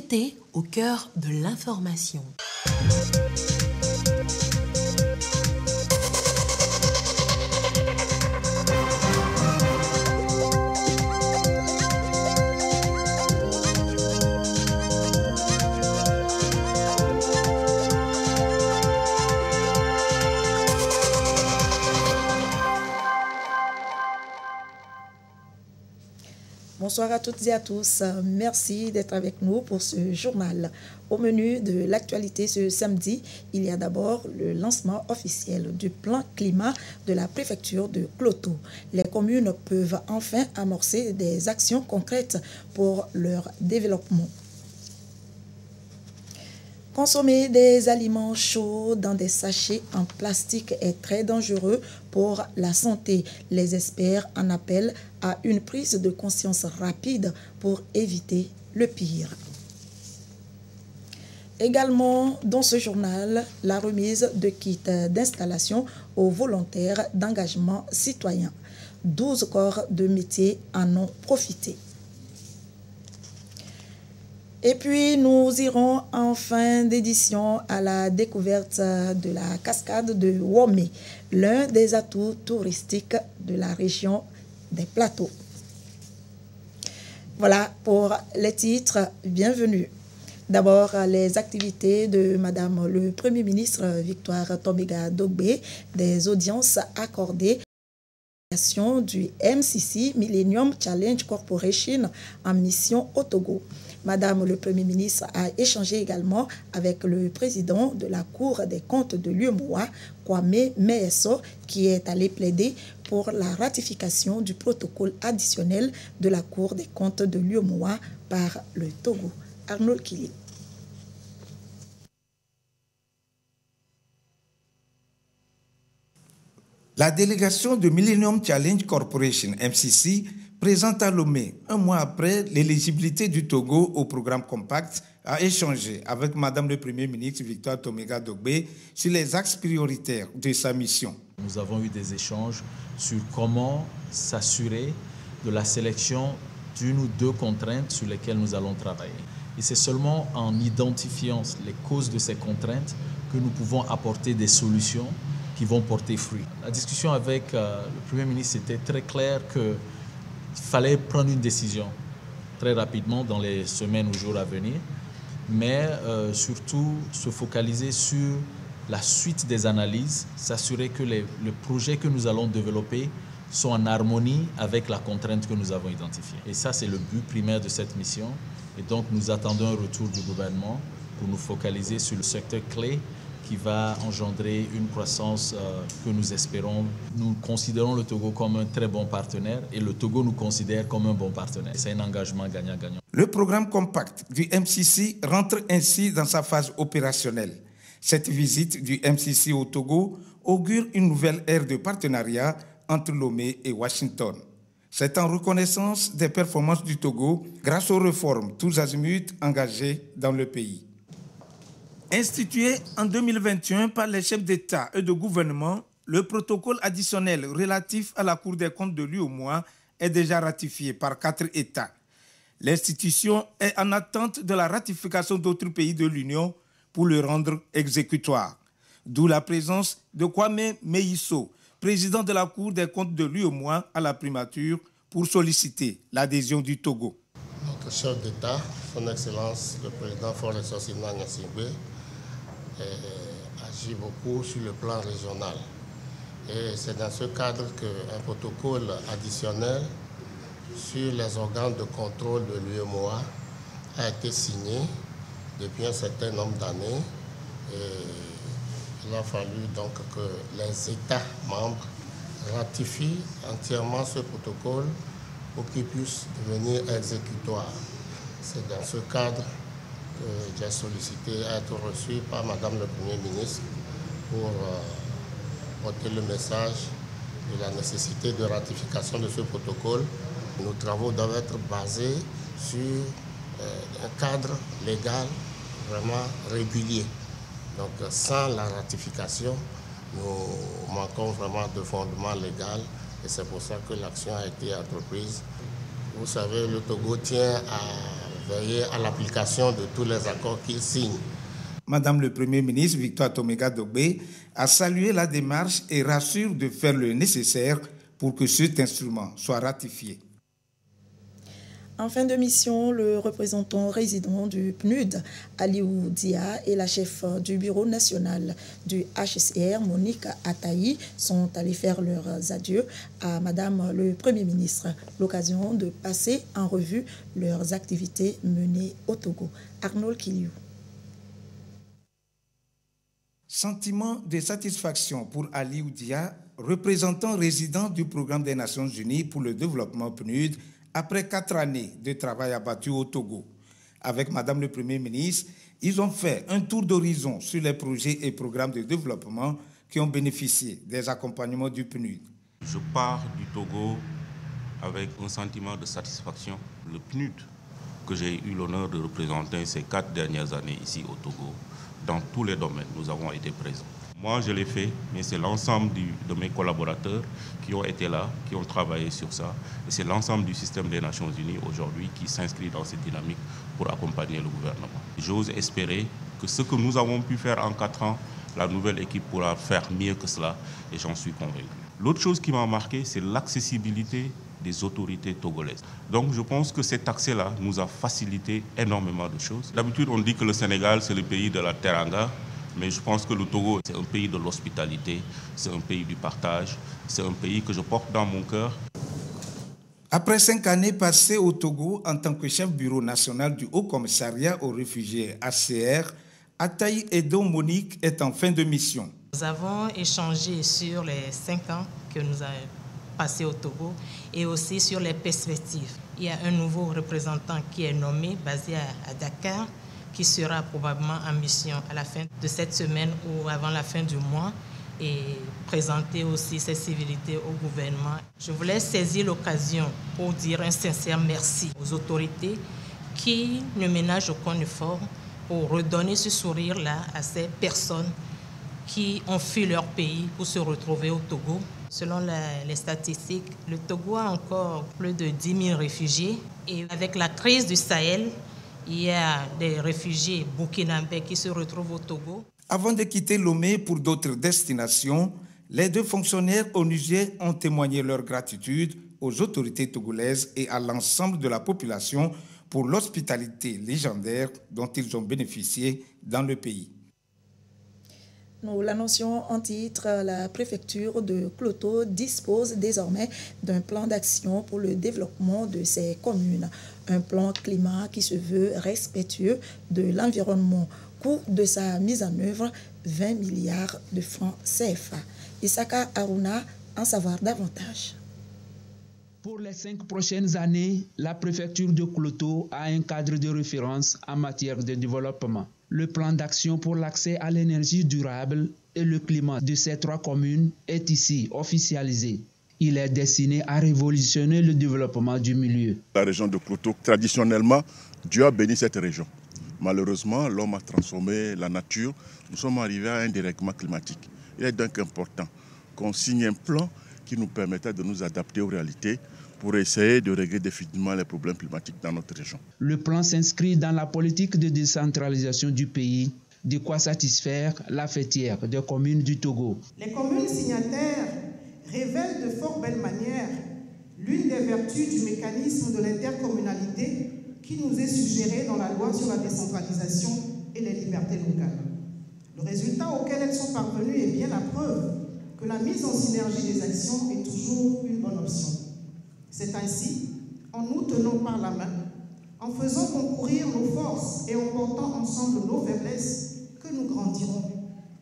vérité au cœur de l'information. Bonsoir à toutes et à tous. Merci d'être avec nous pour ce journal. Au menu de l'actualité ce samedi, il y a d'abord le lancement officiel du plan climat de la préfecture de Kloto. Les communes peuvent enfin amorcer des actions concrètes pour leur développement. Consommer des aliments chauds dans des sachets en plastique est très dangereux pour la santé. Les experts en appellent à une prise de conscience rapide pour éviter le pire. Également, dans ce journal, la remise de kits d'installation aux volontaires d'engagement citoyen. 12 corps de métier en ont profité. Et puis, nous irons en fin d'édition à la découverte de la cascade de Womé, l'un des atouts touristiques de la région des Plateaux. Voilà pour les titres. Bienvenue. D'abord, les activités de Madame le Premier ministre Victoire Tomiga-Dogbe, des audiences accordées du MCC Millennium Challenge Corporation en mission au Togo. Madame le Premier ministre a échangé également avec le président de la Cour des comptes de l'UEMOA, Kwame Meeso, qui est allé plaider pour la ratification du protocole additionnel de la Cour des comptes de l'UEMOA par le Togo. Arnold Kili. La délégation de Millennium Challenge Corporation, MCC, présente à Lomé, un mois après l'éligibilité du Togo au programme Compact, a échangé avec Madame le Premier ministre Victoire Tomiga-Dogbe sur les axes prioritaires de sa mission. Nous avons eu des échanges sur comment s'assurer de la sélection d'une ou deux contraintes sur lesquelles nous allons travailler. Et c'est seulement en identifiant les causes de ces contraintes que nous pouvons apporter des solutions qui vont porter fruit. La discussion avec le Premier ministre était très claire qu'il fallait prendre une décision très rapidement dans les semaines ou jours à venir, mais surtout se focaliser sur la suite des analyses, s'assurer que les projets que nous allons développer sont en harmonie avec la contrainte que nous avons identifiée. Et ça, c'est le but primaire de cette mission. Et donc, nous attendons un retour du gouvernement pour nous focaliser sur le secteur clé qui va engendrer une croissance que nous espérons. Nous considérons le Togo comme un très bon partenaire et le Togo nous considère comme un bon partenaire. C'est un engagement gagnant-gagnant. Le programme Compact du MCC rentre ainsi dans sa phase opérationnelle. Cette visite du MCC au Togo augure une nouvelle ère de partenariat entre Lomé et Washington. C'est en reconnaissance des performances du Togo grâce aux réformes tous azimuts engagées dans le pays. Institué en 2021 par les chefs d'État et de gouvernement, le protocole additionnel relatif à la Cour des comptes de l'UEMOA est déjà ratifié par 4 États. L'institution est en attente de la ratification d'autres pays de l'Union pour le rendre exécutoire. D'où la présence de Kwame Meeso, président de la Cour des comptes de l'UEMOA à la primature, pour solliciter l'adhésion du Togo. Notre chef d'État, son Excellence le président Faure Sosina Gnassingbé, agit beaucoup sur le plan régional. Et c'est dans ce cadre qu'un protocole additionnel sur les organes de contrôle de l'UEMOA a été signé depuis un certain nombre d'années. Il a fallu donc que les États membres ratifient entièrement ce protocole pour qu'il puisse devenir exécutoire. C'est dans ce cadre que j'ai sollicité à être reçu par Madame le Premier ministre pour porter le message de la nécessité de ratification de ce protocole. Nos travaux doivent être basés sur un cadre légal vraiment régulier. Donc sans la ratification, nous manquons vraiment de fondement légal et c'est pour ça que l'action a été entreprise. Vous savez, le Togo tient à veiller à l'application de tous les accords qu'ils signent. Madame le Premier ministre Victoire Toméga Dogbé a salué la démarche et rassure de faire le nécessaire pour que cet instrument soit ratifié. En fin de mission, le représentant résident du PNUD, Aliou Dia, et la chef du bureau national du HCR, Monique Ataï, sont allés faire leurs adieux à Madame le Premier ministre, l'occasion de passer en revue leurs activités menées au Togo. Arnold Kiliou. Sentiment de satisfaction pour Aliou Dia, représentant résident du programme des Nations Unies pour le développement PNUD, après 4 années de travail abattu au Togo. Avec Madame le Premier ministre, ils ont fait un tour d'horizon sur les projets et programmes de développement qui ont bénéficié des accompagnements du PNUD. Je pars du Togo avec un sentiment de satisfaction. Le PNUD que j'ai eu l'honneur de représenter ces 4 dernières années ici au Togo, dans tous les domaines, nous avons été présents. Moi, je l'ai fait, mais c'est l'ensemble de mes collaborateurs qui ont été là, qui ont travaillé sur ça. Et c'est l'ensemble du système des Nations Unies aujourd'hui qui s'inscrit dans cette dynamique pour accompagner le gouvernement. J'ose espérer que ce que nous avons pu faire en 4 ans, la nouvelle équipe pourra faire mieux que cela, et j'en suis convaincu. L'autre chose qui m'a marqué, c'est l'accessibilité des autorités togolaises. Donc je pense que cet accès-là nous a facilité énormément de choses. D'habitude, on dit que le Sénégal, c'est le pays de la teranga. Mais je pense que le Togo, c'est un pays de l'hospitalité, c'est un pays du partage, c'est un pays que je porte dans mon cœur. Après 5 années passées au Togo en tant que chef bureau national du Haut Commissariat aux réfugiés HCR, Ataï Edo Monique est en fin de mission. Nous avons échangé sur les 5 ans que nous avons passés au Togo et aussi sur les perspectives. Il y a un nouveau représentant qui est nommé, basé à Dakar, qui sera probablement en mission à la fin de cette semaine ou avant la fin du mois et présenter aussi ses civilités au gouvernement. Je voulais saisir l'occasion pour dire un sincère merci aux autorités qui ne ménagent aucun effort pour redonner ce sourire-là à ces personnes qui ont fui leur pays pour se retrouver au Togo. Selon les statistiques, le Togo a encore plus de 10 000 réfugiés et avec la crise du Sahel, il y a des réfugiés burkinabés qui se retrouvent au Togo. Avant de quitter Lomé pour d'autres destinations, les 2 fonctionnaires onusiens ont témoigné leur gratitude aux autorités togolaises et à l'ensemble de la population pour l'hospitalité légendaire dont ils ont bénéficié dans le pays. Nous l'annoncions en titre, la préfecture de Kloto dispose désormais d'un plan d'action pour le développement de ses communes. Un plan climat qui se veut respectueux de l'environnement. Coût de sa mise en œuvre, 20 milliards de francs CFA. Isaka Aruna, en savoir davantage. Pour les 5 prochaines années, la préfecture de Kloto a un cadre de référence en matière de développement. Le plan d'action pour l'accès à l'énergie durable et le climat de ces 3 communes est ici officialisé. Il est destiné à révolutionner le développement du milieu. La région de Kloto, traditionnellement, Dieu a béni cette région. Malheureusement, l'homme a transformé la nature. Nous sommes arrivés à un dérèglement climatique. Il est donc important qu'on signe un plan qui nous permettra de nous adapter aux réalités pour essayer de régler définitivement les problèmes climatiques dans notre région. Le plan s'inscrit dans la politique de décentralisation du pays, de quoi satisfaire la fêtière des communes du Togo. Les communes signataires révèlent de fort belle manière l'une des vertus du mécanisme de l'intercommunalité qui nous est suggéré dans la loi sur la décentralisation et les libertés locales. Le résultat auquel elles sont parvenues est bien la preuve que la mise en synergie des actions est toujours une bonne option. C'est ainsi, en nous tenant par la main, en faisant concourir nos forces et en portant ensemble nos faiblesses, que nous grandirons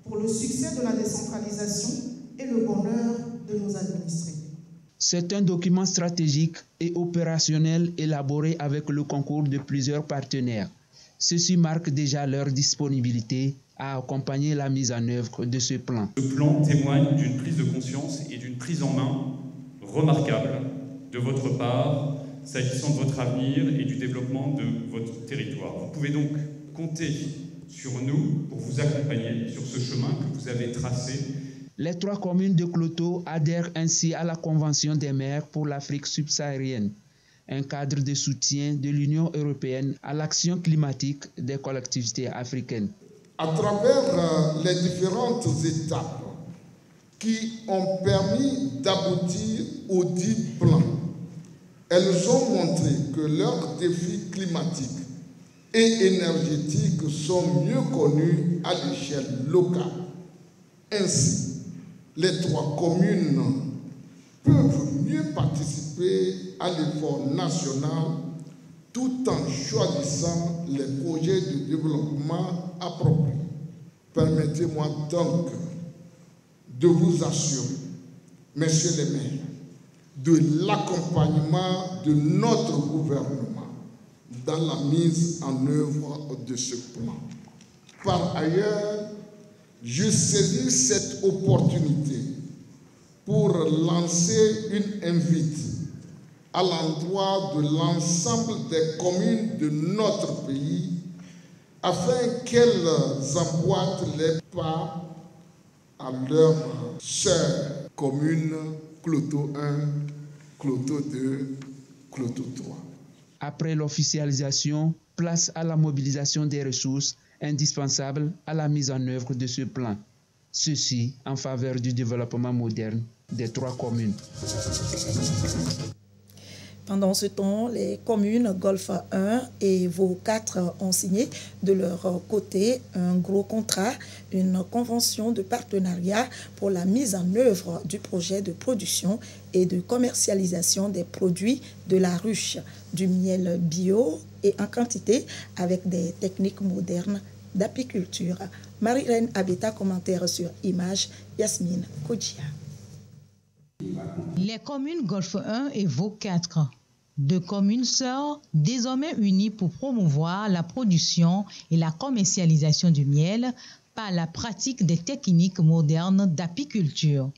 pour le succès de la décentralisation et le bonheur de nos administrés. C'est un document stratégique et opérationnel élaboré avec le concours de plusieurs partenaires. Ceci marque déjà leur disponibilité à accompagner la mise en œuvre de ce plan. Ce plan témoigne d'une prise de conscience et d'une prise en main remarquable de votre part, s'agissant de votre avenir et du développement de votre territoire. Vous pouvez donc compter sur nous pour vous accompagner sur ce chemin que vous avez tracé. Les 3 communes de Kloto adhèrent ainsi à la Convention des maires pour l'Afrique subsaharienne. un cadre de soutien de l'Union européenne à l'action climatique des collectivités africaines. À travers les différentes étapes qui ont permis d'aboutir aux 10 plans, elles ont montré que leurs défis climatiques et énergétiques sont mieux connus à l'échelle locale. Ainsi, les 3 communes peuvent mieux participer à l'effort national tout en choisissant les projets de développement appropriés. Permettez-moi donc de vous assurer, messieurs les maires, de l'accompagnement de notre gouvernement dans la mise en œuvre de ce plan. Par ailleurs, je saisis cette opportunité pour lancer une invite à l'endroit de l'ensemble des communes de notre pays afin qu'elles emboîtent les pas à leur chère commune Cloto 1, Cloto 2, Cloto 3. Après l'officialisation, place à la mobilisation des ressources indispensables à la mise en œuvre de ce plan. Ceci en faveur du développement moderne des 3 communes. Pendant ce temps, les communes Golfe 1 et Vaud 4 ont signé de leur côté un gros contrat, une convention de partenariat pour la mise en œuvre du projet de production et de commercialisation des produits de la ruche, du miel bio et en quantité avec des techniques modernes d'apiculture. Marie-Reine Abeta, commentaire sur image, Yasmine Kodjia. Les communes Golfe 1 et Vaud 4, 2 communes sœurs désormais unies pour promouvoir la production et la commercialisation du miel par la pratique des techniques modernes d'apiculture.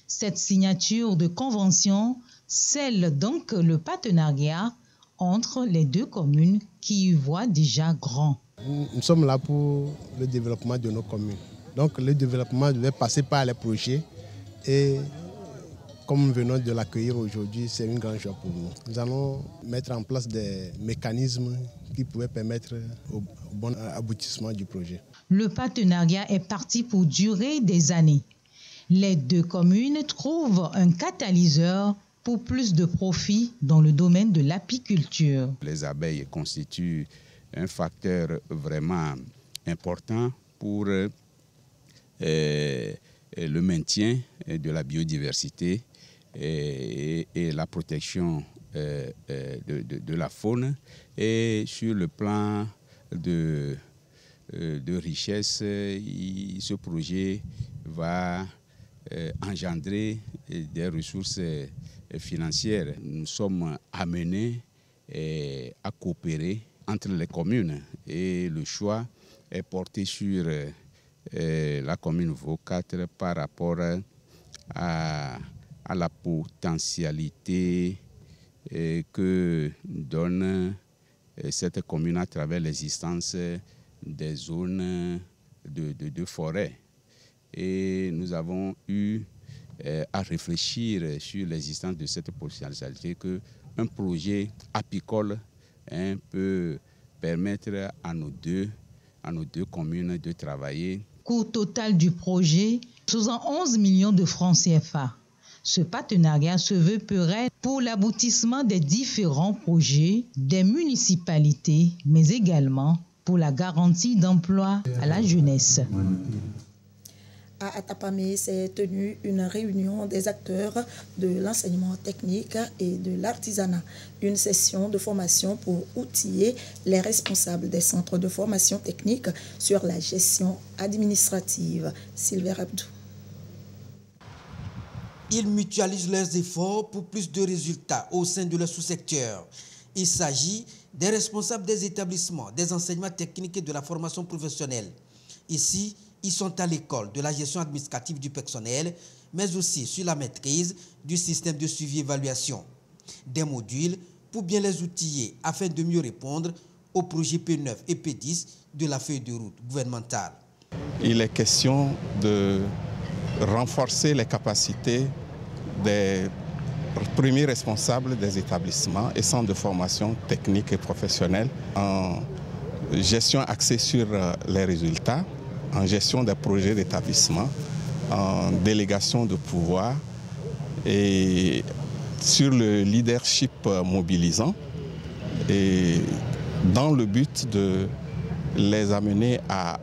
Cette signature de convention scelle donc le partenariat entre les 2 communes qui y voient déjà grand. Nous sommes là pour le développement de nos communes. Donc le développement devait passer par les projets et comme nous venons de l'accueillir aujourd'hui, c'est une grande joie pour nous. Nous allons mettre en place des mécanismes qui pourraient permettre au bon aboutissement du projet. Le partenariat est parti pour durer des années. Les 2 communes trouvent un catalyseur pour plus de profit dans le domaine de l'apiculture. Les abeilles constituent un facteur vraiment important pour le maintien de la biodiversité et la protection de la faune. Et sur le plan de richesse, ce projet va engendrer des ressources financières. Nous sommes amenés à coopérer entre les communes et le choix est porté sur la commune Vaud 4 par rapport à la potentialité que donne cette commune à travers l'existence des zones de forêt. Et nous avons eu à réfléchir sur l'existence de cette potentialité qu'un projet apicole peut permettre à nos deux communes de travailler. Coût total du projet, 71 millions de francs CFA. Ce partenariat se veut pérenne pour l'aboutissement des différents projets des municipalités, mais également pour la garantie d'emploi à la jeunesse. À Atapamé s'est tenue une réunion des acteurs de l'enseignement technique et de l'artisanat. Une session de formation pour outiller les responsables des centres de formation technique sur la gestion administrative. Sylvain Abdou. Ils mutualisent leurs efforts pour plus de résultats au sein de leur sous-secteur. Il s'agit des responsables des établissements, des enseignements techniques et de la formation professionnelle. Ici, ils sont à l'école de la gestion administrative du personnel, mais aussi sur la maîtrise du système de suivi-évaluation. Des modules pour bien les outiller afin de mieux répondre aux projets P9 et P10 de la feuille de route gouvernementale. Il est question de renforcer les capacités des premier responsable des établissements et centres de formation technique et professionnelle en gestion axée sur les résultats, en gestion des projets d'établissement, en délégation de pouvoir et sur le leadership mobilisant et dans le but de les amener à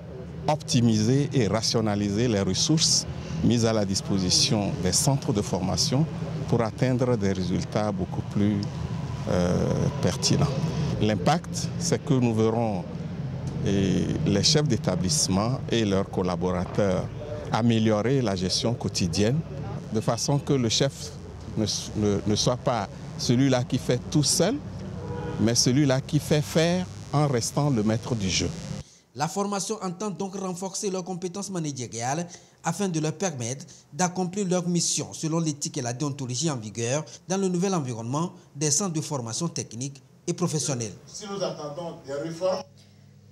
optimiser et rationaliser les ressources mises à la disposition des centres de formation pour atteindre des résultats beaucoup plus pertinents. L'impact, c'est que nous verrons les chefs d'établissement et leurs collaborateurs améliorer la gestion quotidienne de façon que le chef ne soit pas celui-là qui fait tout seul, mais celui-là qui fait faire en restant le maître du jeu. La formation entend donc renforcer leurs compétences managériales afin de leur permettre d'accomplir leur mission selon l'éthique et la déontologie en vigueur dans le nouvel environnement des centres de formation technique et professionnelle. Si nous attendons des réformes,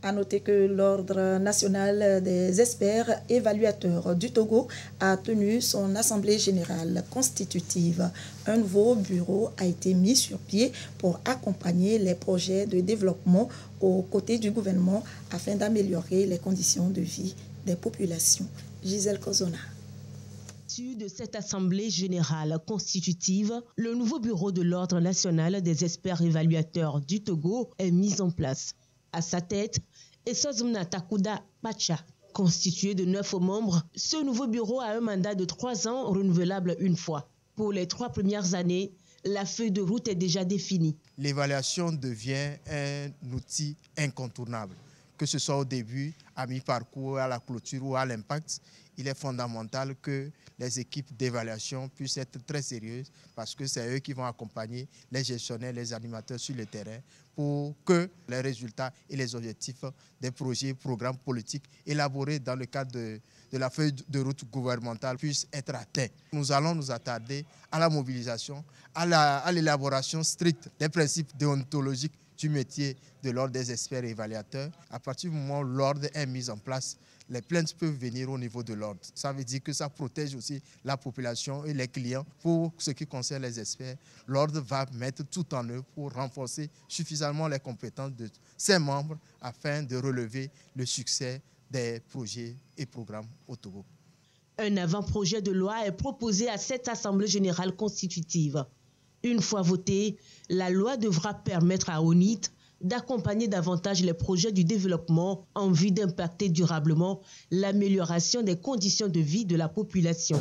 à noter que l'Ordre national des experts évaluateurs du Togo a tenu son assemblée générale constitutive. Un nouveau bureau a été mis sur pied pour accompagner les projets de développement aux côtés du gouvernement afin d'améliorer les conditions de vie des populations. Gisèle Kozona. Issu de cette assemblée générale constitutive, le nouveau bureau de l'Ordre national des experts évaluateurs du Togo est mis en place. À sa tête, Essozmna Takuda Pacha. Constitué de 9 membres, ce nouveau bureau a un mandat de 3 ans renouvelable une fois. Pour les 3 premières années, la feuille de route est déjà définie. L'évaluation devient un outil incontournable. Que ce soit au début, à mi-parcours, à la clôture ou à l'impact, il est fondamental que les équipes d'évaluation puissent être très sérieuses parce que c'est eux qui vont accompagner les gestionnaires, les animateurs sur le terrain pour que les résultats et les objectifs des projets, programmes politiques élaborés dans le cadre de la feuille de route gouvernementale puissent être atteints. Nous allons nous attarder à la mobilisation, à l'élaboration stricte des principes déontologiques du métier de l'ordre des experts et évaluateurs. À partir du moment où l'ordre est mis en place, les plaintes peuvent venir au niveau de l'ordre. Ça veut dire que ça protège aussi la population et les clients. Pour ce qui concerne les experts, l'ordre va mettre tout en œuvre pour renforcer suffisamment les compétences de ses membres afin de relever le succès des projets et programmes au Togo. Un avant-projet de loi est proposé à cette Assemblée générale constitutive. Une fois votée, la loi devra permettre à ONIT d'accompagner davantage les projets du développement en vue d'impacter durablement l'amélioration des conditions de vie de la population.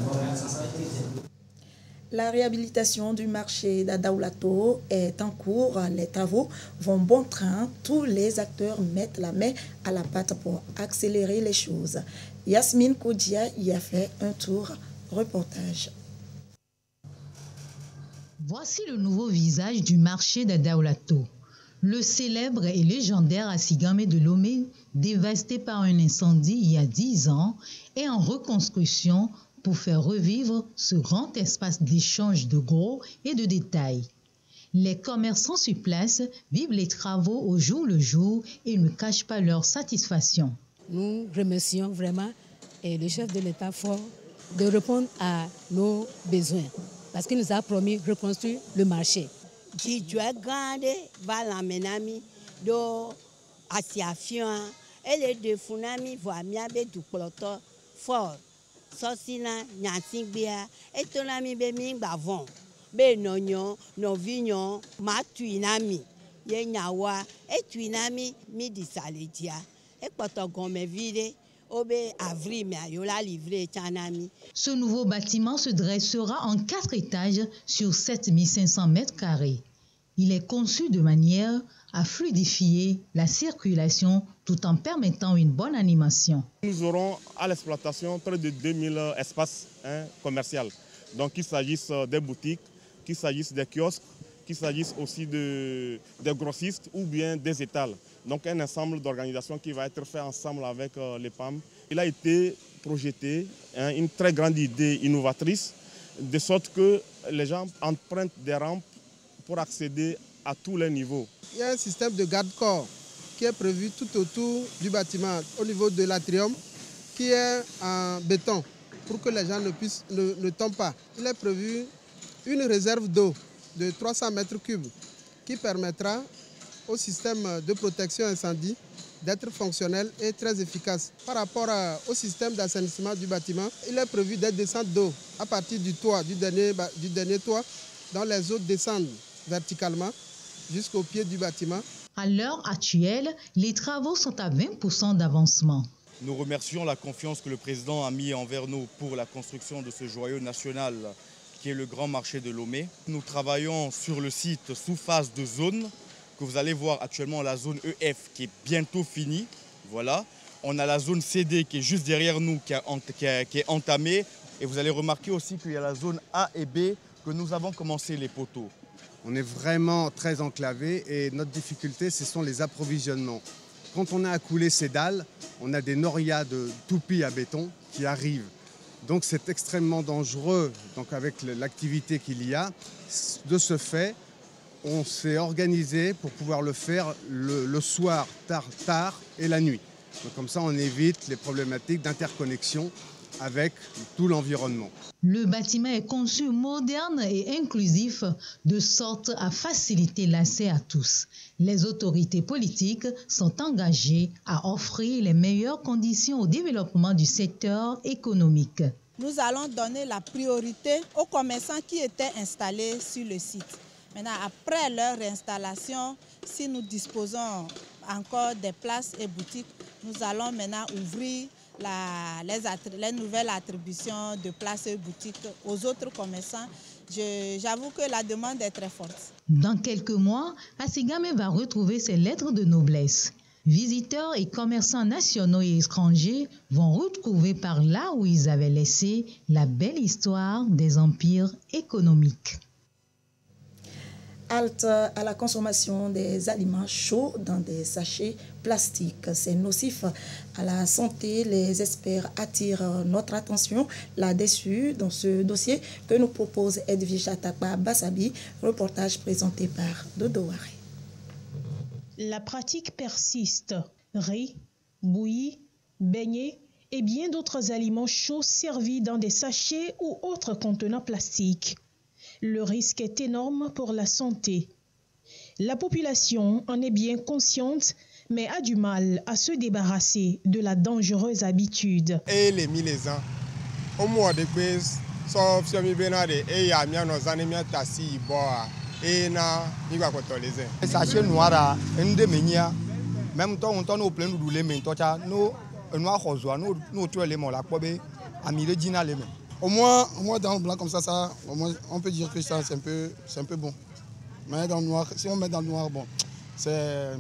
La réhabilitation du marché d'Adaoulato est en cours. Les travaux vont bon train. Tous les acteurs mettent la main à la pâte pour accélérer les choses. Yasmine Koudia y a fait un tour reportage. Voici le nouveau visage du marché d'Adaoulato. Le célèbre et légendaire Asigame de Lomé, dévasté par un incendie il y a 10 ans, est en reconstruction pour faire revivre ce grand espace d'échange de gros et de détails. Les commerçants sur place vivent les travaux au jour le jour et ne cachent pas leur satisfaction. Nous remercions vraiment le chef de l'État fort de répondre à nos besoins parce qu'il nous a promis de reconstruire le marché. Si tu es grande, va l'amener do association et les deux funami voient bien du ploto fort. Sosina nyasingbia et ton ami beming bavon. Be nonyo, no vignon, ma tuinami. Ye nyawa et tuinami mi disaletia. Et potogome vide. Ce nouveau bâtiment se dressera en 4 étages sur 7500 mètres carrés. Il est conçu de manière à fluidifier la circulation tout en permettant une bonne animation. Nous aurons à l'exploitation près de 2000 espaces commerciaux. Donc qu'il s'agisse des boutiques, qu'il s'agisse des kiosques, qu'il s'agisse aussi des grossistes ou bien des étals. Donc un ensemble d'organisations qui va être fait ensemble avec les PAM. Il a été projeté une très grande idée innovatrice, de sorte que les gens empruntent des rampes pour accéder à tous les niveaux. Il y a un système de garde-corps qui est prévu tout autour du bâtiment, au niveau de l'atrium, qui est en béton, pour que les gens ne tombent pas. Il est prévu une réserve d'eau de 300 mètres cubes qui permettra au système de protection incendie d'être fonctionnel et très efficace. Par rapport au système d'assainissement du bâtiment, il est prévu des descentes d'eau à partir du toit, du dernier toit, dont les eaux descendent verticalement jusqu'au pied du bâtiment. À l'heure actuelle, les travaux sont à 20% d'avancement. Nous remercions la confiance que le président a mis envers nous pour la construction de ce joyau national qui est le grand marché de Lomé. Nous travaillons sur le site sous phase de zone, que vous allez voir actuellement la zone EF qui est bientôt finie. Voilà. On a la zone CD qui est juste derrière nous, qui est entamée. Et vous allez remarquer aussi qu'il y a la zone A et B que nous avons commencé les poteaux. On est vraiment très enclavé et notre difficulté, ce sont les approvisionnements. Quand on a à couler ces dalles, on a des norias de toupie à béton qui arrivent. Donc c'est extrêmement dangereux. Donc avec l'activité qu'il y a, de ce fait, on s'est organisé pour pouvoir le faire le soir, tard et la nuit. Donc comme ça, on évite les problématiques d'interconnexion avec tout l'environnement. Le bâtiment est conçu moderne et inclusif de sorte à faciliter l'accès à tous. Les autorités politiques sont engagées à offrir les meilleures conditions au développement du secteur économique. Nous allons donner la priorité aux commerçants qui étaient installés sur le site. Maintenant, après leur installation, si nous disposons encore des places et boutiques, nous allons maintenant ouvrir les nouvelles attributions de places et boutiques aux autres commerçants. J'avoue que la demande est très forte. Dans quelques mois, Assigame va retrouver ses lettres de noblesse. Visiteurs et commerçants nationaux et étrangers vont retrouver par là où ils avaient laissé la belle histoire des empires économiques. Halte à la consommation des aliments chauds dans des sachets plastiques. C'est nocif à la santé. Les experts attirent notre attention là-dessus dans ce dossier que nous propose Edwige Atakba Bassabi, reportage présenté par Dodo Waré. La pratique persiste. Riz, bouilli, beignets et bien d'autres aliments chauds servis dans des sachets ou autres contenants plastiques. Le risque est énorme pour la santé. La population en est bien consciente, mais a du mal à se débarrasser de la dangereuse habitude. Et les milésans, au mois de base, sauf si on et y a bien nos animaux tassis, bois, et na, il va cotoléser. Les sachets noirs, une demi-heure, même temps on tourne au plein de rouler, mais nous, noirs rosois, nous tuons les mots, la pobe, à mille dîner les mains. Au moins dans le blanc comme ça, au moins, on peut dire que ça c'est un peu bon. Mais dans le noir, si on met dans le noir, bon, c'est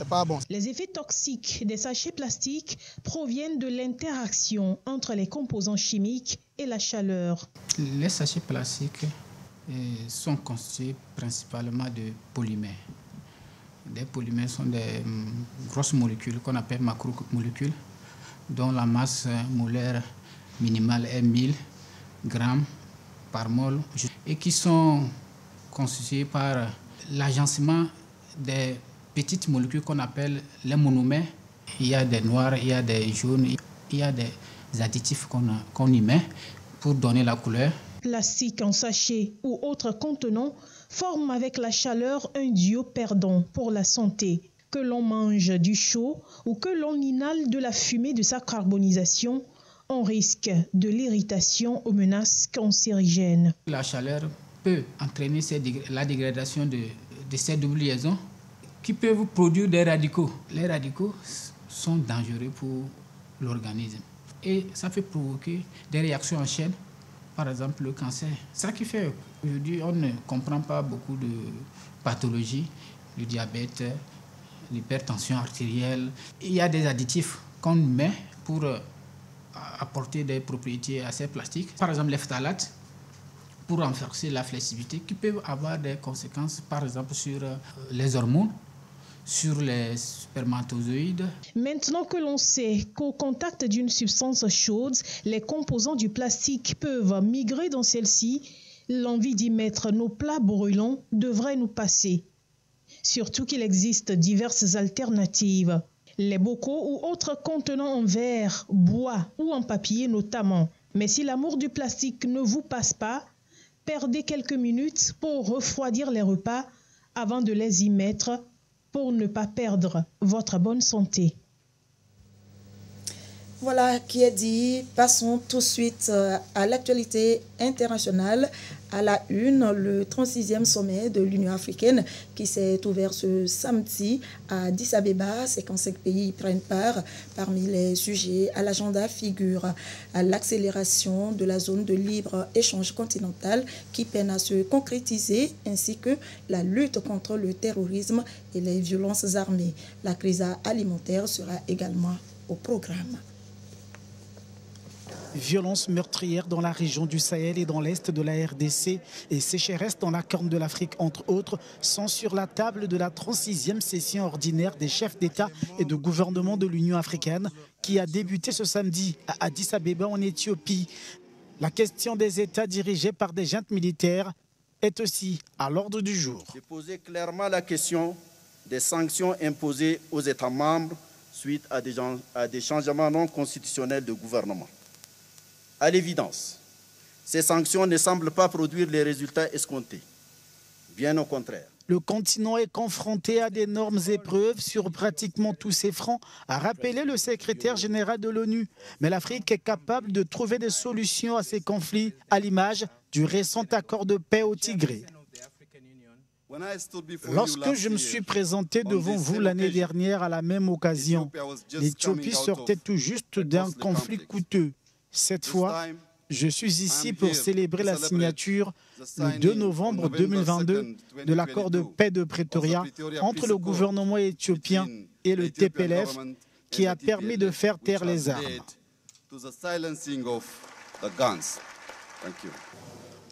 pas bon. Les effets toxiques des sachets plastiques proviennent de l'interaction entre les composants chimiques et la chaleur. Les sachets plastiques sont constitués principalement de polymères. Les polymères sont des grosses molécules qu'on appelle macromolécules, dont la masse molaire minimale est 1000 grammes par mol et qui sont constitués par l'agencement des petites molécules qu'on appelle les monomères. Il y a des noirs, il y a des jaunes, il y a des additifs qu'on y met pour donner la couleur. Plastique en sachet ou autres contenants forment avec la chaleur un duo perdant pour la santé. Que l'on mange du chaud ou que l'on inhale de la fumée de sa carbonisation, on risque de l'irritation aux menaces cancérigènes. La chaleur peut entraîner la dégradation de ces doubles liaisons qui peuvent produire des radicaux. Les radicaux sont dangereux pour l'organisme et ça peut provoquer des réactions en chaîne, par exemple le cancer. C'est ça qui fait aujourd'hui on ne comprend pas beaucoup de pathologies, le diabète, l'hypertension artérielle. Il y a des additifs qu'on met pour apporter des propriétés à ces plastiques. Par exemple, les phtalates, pour renforcer la flexibilité, qui peuvent avoir des conséquences, par exemple, sur les hormones, sur les spermatozoïdes. Maintenant que l'on sait qu'au contact d'une substance chaude, les composants du plastique peuvent migrer dans celle-ci, l'envie d'y mettre nos plats brûlants devrait nous passer. Surtout qu'il existe diverses alternatives. Les bocaux ou autres contenants en verre, bois ou en papier notamment. Mais si l'amour du plastique ne vous passe pas, Perdez quelques minutes pour refroidir les repas avant de les y mettre pour ne pas perdre votre bonne santé. Voilà qui est dit. Passons tout de suite à l'actualité internationale. À la une, le 36e sommet de l'Union africaine qui s'est ouvert ce samedi à Addis Abeba. 55 pays prennent part. Parmi les sujets à l'agenda figure l'accélération de la zone de libre-échange continentale qui peine à se concrétiser, ainsi que la lutte contre le terrorisme et les violences armées. La crise alimentaire sera également au programme. Violences meurtrières dans la région du Sahel et dans l'est de la RDC et sécheresse dans la Corne de l'Afrique, entre autres, sont sur la table de la 36e session ordinaire des chefs d'État et de gouvernement de l'Union africaine qui a débuté ce samedi à Addis Abeba en Éthiopie. La question des États dirigés par des juntes militaires est aussi à l'ordre du jour. J'ai posé clairement la question des sanctions imposées aux États membres suite à des changements non constitutionnels de gouvernement. À l'évidence, ces sanctions ne semblent pas produire les résultats escomptés. Bien au contraire. Le continent est confronté à d'énormes épreuves sur pratiquement tous ses fronts, a rappelé le secrétaire général de l'ONU. Mais l'Afrique est capable de trouver des solutions à ces conflits, à l'image du récent accord de paix au Tigré. Lorsque je me suis présenté devant vous l'année dernière à la même occasion, l'Éthiopie sortait tout juste d'un conflit coûteux. Cette fois, je suis ici pour célébrer la signature le 2 novembre 2022 de l'accord de paix de Pretoria entre le gouvernement éthiopien et le TPLF qui a permis de faire taire les armes.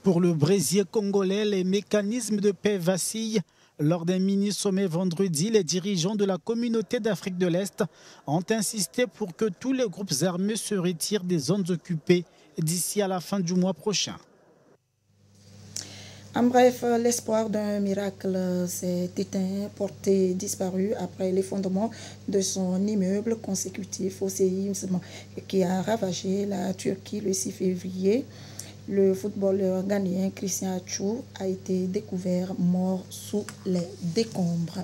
Pour le brésier congolais, les mécanismes de paix vacillent. Lors d'un mini-sommet vendredi, les dirigeants de la communauté d'Afrique de l'Est ont insisté pour que tous les groupes armés se retirent des zones occupées d'ici à la fin du mois prochain. En bref, l'espoir d'un miracle s'est éteint, porté disparu après l'effondrement de son immeuble consécutif au séisme qui a ravagé la Turquie le 6 février. Le footballeur ghanéen Christian Atchou a été découvert mort sous les décombres.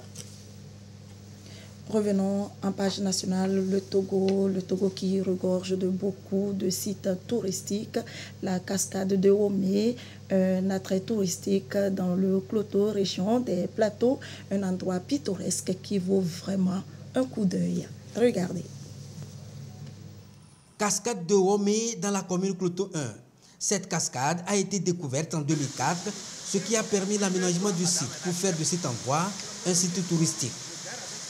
Revenons en page nationale, le Togo qui regorge de beaucoup de sites touristiques. La cascade de Homé, un attrait touristique dans le Kloto, région des plateaux, un endroit pittoresque qui vaut vraiment un coup d'œil. Regardez. Cascade de Homé dans la commune Kloto 1. Cette cascade a été découverte en 2004, ce qui a permis l'aménagement du site pour faire de cet endroit un site touristique.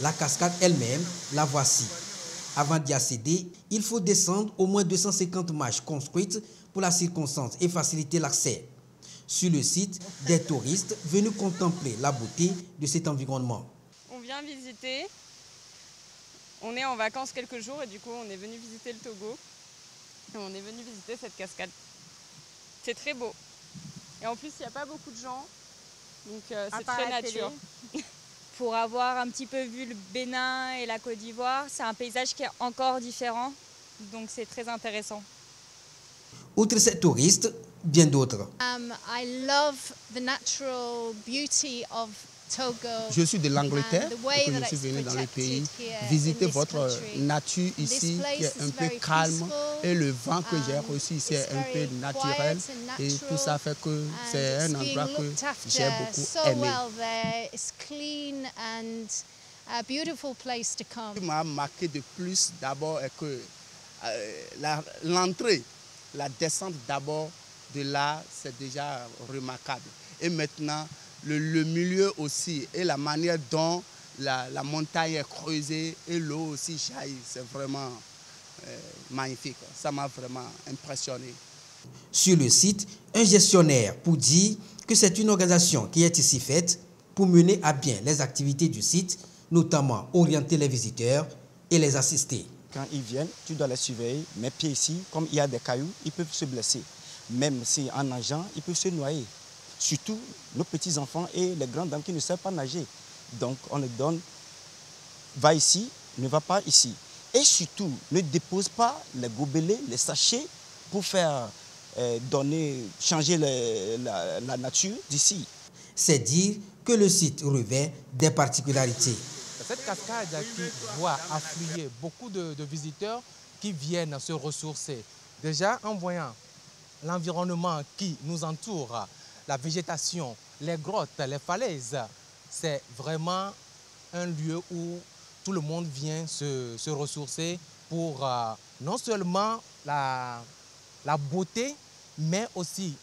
La cascade elle-même, la voici. Avant d'y accéder, il faut descendre au moins 250 marches construites pour la circonstance et faciliter l'accès. Sur le site, des touristes venus contempler la beauté de cet environnement. On vient visiter, on est en vacances quelques jours et du coup on est venu visiter le Togo. Et on est venu visiter cette cascade. C'est très beau. Et en plus, il n'y a pas beaucoup de gens, donc c'est très nature. Pour avoir un petit peu vu le Bénin et la Côte d'Ivoire, c'est un paysage qui est encore différent, donc c'est très intéressant. Outre ces touristes, bien d'autres. I love the natural beauty of Togo. Je suis de l'Angleterre, et je suis venu dans le pays visiter votre nature ici qui est un peu calme et le vent que j'ai reçu ici est un peu naturel et tout ça fait que c'est un endroit que j'ai beaucoup aimé. Ce qui m'a marqué de plus d'abord est que l'entrée, la descente d'abord de là, c'est déjà remarquable. Et maintenant, le milieu aussi et la manière dont la montagne est creusée et l'eau aussi jaillit, c'est vraiment magnifique. Ça m'a vraiment impressionné. Sur le site, un gestionnaire pour dire que c'est une organisation qui est ici faite pour mener à bien les activités du site, notamment orienter les visiteurs et les assister. Quand ils viennent, tu dois les surveiller. Mes pieds ici, comme il y a des cailloux, ils peuvent se blesser. Même si en nageant, ils peuvent se noyer. Surtout nos petits-enfants et les grandes dames qui ne savent pas nager. Donc on les donne, va ici, ne va pas ici. Et surtout, ne dépose pas les gobelets, les sachets pour faire changer la nature d'ici. C'est dire que le site revêt des particularités. Cette cascade qui voit affluer beaucoup de visiteurs qui viennent se ressourcer. Déjà, en voyant l'environnement qui nous entoure, la végétation, les grottes, les falaises, c'est vraiment un lieu où tout le monde vient se ressourcer pour non seulement la beauté, mais aussi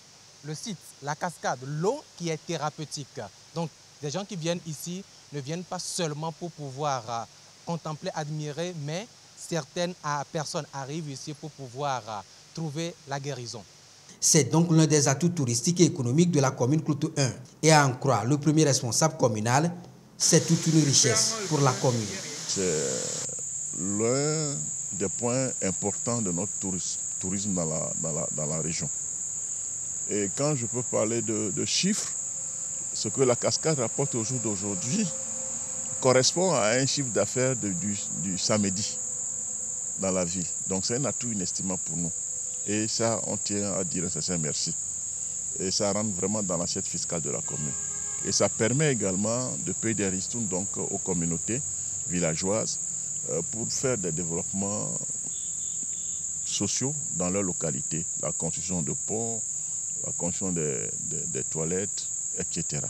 le site, la cascade, l'eau qui est thérapeutique. Donc, des gens qui viennent ici ne viennent pas seulement pour pouvoir contempler, admirer, mais certaines personnes arrivent ici pour pouvoir trouver la guérison. C'est donc l'un des atouts touristiques et économiques de la commune Koutou 1. Et à en croire le premier responsable communal, c'est toute une richesse pour la commune. C'est l'un des points importants de notre tourisme dans la région. Et quand je peux parler de chiffres, ce que la cascade rapporte au jour d'aujourd'hui correspond à un chiffre d'affaires du samedi dans la ville. Donc c'est un atout inestimable pour nous. Et ça, on tient à dire un sincère merci. Et ça rentre vraiment dans l'assiette fiscale de la commune. Et ça permet également de payer des ristournes donc aux communautés villageoises pour faire des développements sociaux dans leur localité. La construction de ponts, la construction des toilettes, etc.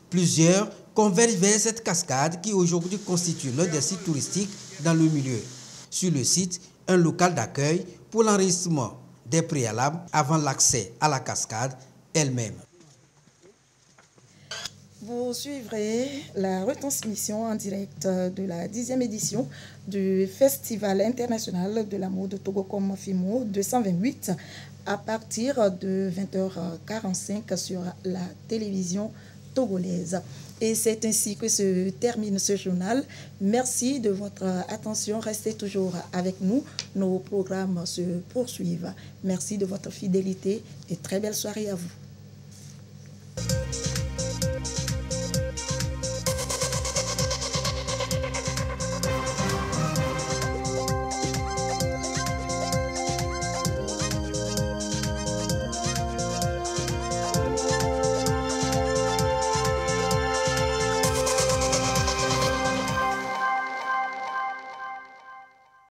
Plusieurs convergent vers cette cascade qui aujourd'hui constitue l'un des sites touristiques dans le milieu. Sur le site, un local d'accueil pour l'enregistrement des préalables avant l'accès à la cascade elle-même. Vous suivrez la retransmission en direct de la 10e édition du Festival international de la mode Togocom Fimo 228 à partir de 20h45 sur la télévision togolaise. Et c'est ainsi que se termine ce journal. Merci de votre attention. Restez toujours avec nous. Nos programmes se poursuivent. Merci de votre fidélité et très belle soirée à vous.